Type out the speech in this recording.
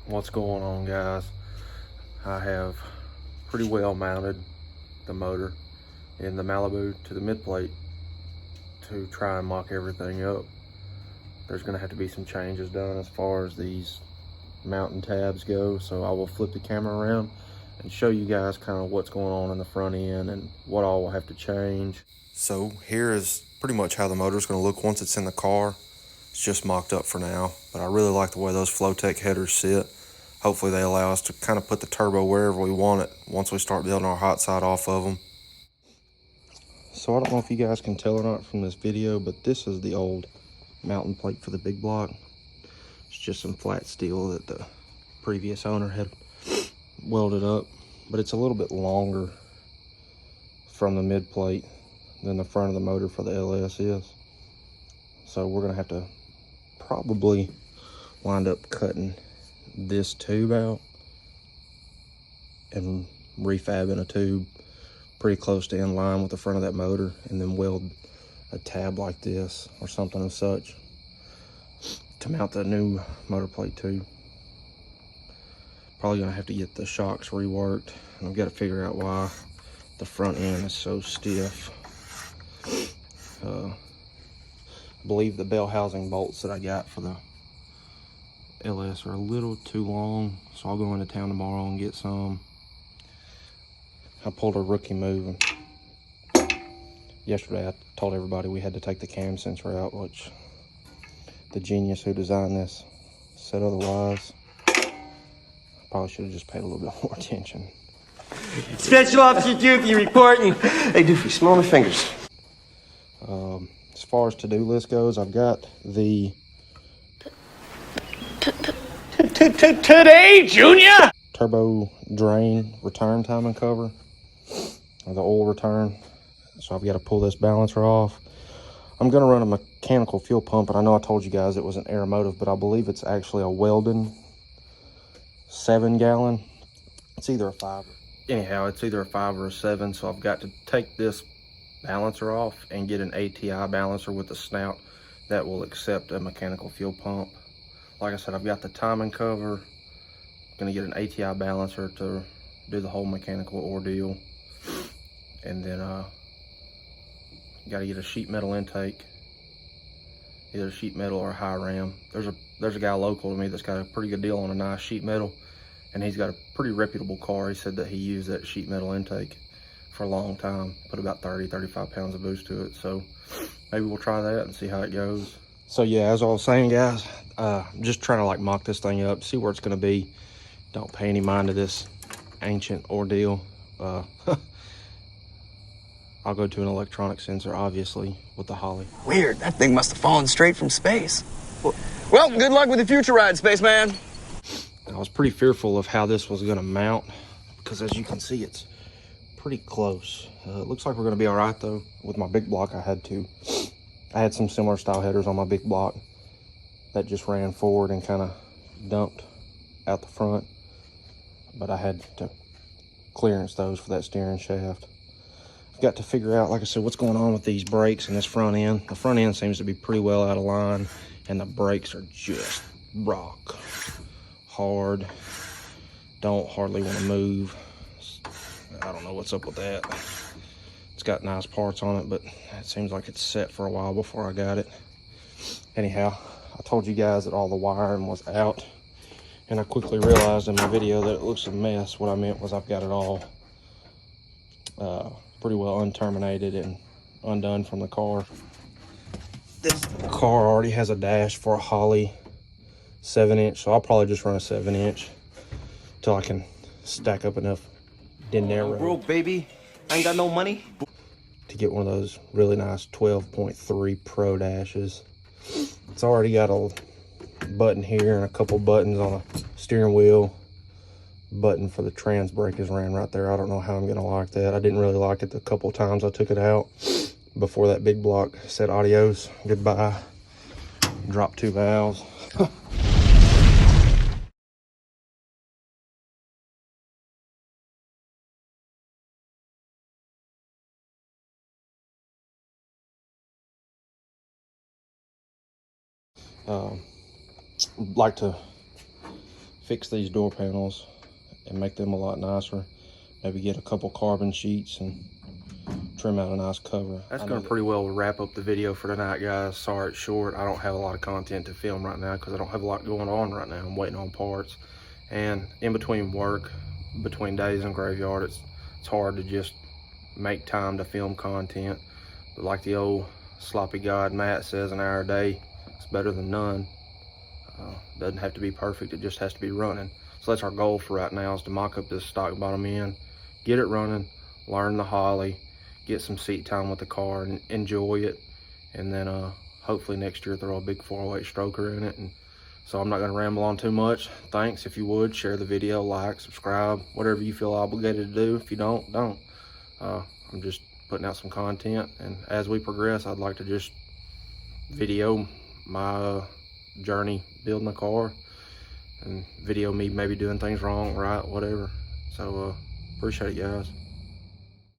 What's going on, guys? I have pretty well mounted the motor in the Malibu to the mid plate to try and mock everything up. There's going to have to be some changes done as far as these mounting tabs go, so I will flip the camera around and show you guys kind of what's going on in the front end and what all will have to change. So here is pretty much how the motor is going to look once it's in the car. It's just mocked up for now, but I really like the way those Flowtech headers sit. Hopefully they allow us to kind of put the turbo wherever we want it once we start building our hot side off of them. So I don't know if you guys can tell or not from this video, but this is the old mounting plate for the big block. It's just some flat steel that the previous owner had welded up, but it's a little bit longer from the mid plate than the front of the motor for the LS is. So we're gonna have to probably wind up cutting this tube out and refabbing a tube pretty close to in line with the front of that motor, and then weld a tab like this or something of such to mount the new motor plate tube. Probably gonna have to get the shocks reworked, and I've got to figure out why the front end is so stiff. I believe the bell housing bolts that I got for the LS are a little too long, so I'll go into town tomorrow and get some. I pulled a rookie move, and yesterday I told everybody we had to take the cam sensor out, which the genius who designed this said otherwise. I probably should have just paid a little bit more attention. Special Officer Doofy reporting. Hey Doofy, smell my fingers. As far as to-do list goes, I've got the Today, Junior! turbo drain return timing cover, or the oil return. So I've got to pull this balancer off. I'm going to run a mechanical fuel pump, and I know I told you guys it was an Aeromotive, but I believe it's actually a Weldon 7-gallon. It's either a 5. Anyhow, it's either a 5 or a 7, so I've got to take this balancer off and get an ATI balancer with a snout that will accept a mechanical fuel pump. Like I said, I've got the timing cover. Gonna get an ATI balancer to do the whole mechanical ordeal, and then got to get a sheet metal intake, either sheet metal or high ram. There's a guy local to me that's got a pretty good deal on a nice sheet metal, and he's got a pretty reputable car. He said that he used that sheet metal intake for a long time, put about 35 pounds of boost to it. So maybe we'll try that and see how it goes. So yeah, as I was saying, guys, I'm just trying to like mock this thing up, see where it's gonna be. Don't pay any mind to this ancient ordeal. I'll go to an electronic sensor, obviously, with the Holly. Weird, that thing must have fallen straight from space. Well, good luck with the future ride, spaceman. I was pretty fearful of how this was gonna mount, because as you can see, it's pretty close. It looks like we're gonna be all right though. With my big block, I had some similar style headers on my big block that just ran forward and kind of dumped out the front, but I had to clearance those for that steering shaft. I've got to figure out, like I said, what's going on with these brakes and this front end. The front end seems to be pretty well out of line, and the brakes are just rock hard. Don't hardly want to move. I don't know what's up with that. It's got nice parts on it, but it seems like it's set for a while before I got it. Anyhow, I told you guys that all the wiring was out, and I quickly realized in my video that it looks a mess. What I meant was I've got it all pretty well unterminated and undone from the car. This car already has a dash for a Holly 7-inch, so I'll probably just run a 7-inch till I can stack up enough dinero. Broke, baby. I ain't got no money. To get one of those really nice 12.3 Pro dashes. It's already got a button here and a couple buttons on a steering wheel. Button for the trans brake is ran right there. I don't know how I'm gonna like that. I didn't really like it the couple times I took it out before that big block said adios, goodbye. Dropped 2 valves. Like to fix these door panels and make them a lot nicer. Maybe get a couple carbon sheets and trim out a nice cover. That's going to pretty well wrap up the video for tonight, guys. Sorry it's short. I don't have a lot of content to film right now because I don't have a lot going on right now. I'm waiting on parts. And in between work, between days and graveyard, it's hard to just make time to film content. But like the old sloppy god Matt says, an hour a day is better than none. Doesn't have to be perfect, it just has to be running. So that's our goal for right now, is to mock up this stock bottom end, get it running, learn the Holly, get some seat time with the car and enjoy it. And then hopefully next year throw a big 408 stroker in it. And so I'm not gonna ramble on too much. Thanks. If you would, share the video, like, subscribe, whatever you feel obligated to do. If you don't, don't. I'm just putting out some content, and as we progress, I'd like to just video my journey building a car and video me maybe doing things wrong, right, whatever. So appreciate it, guys.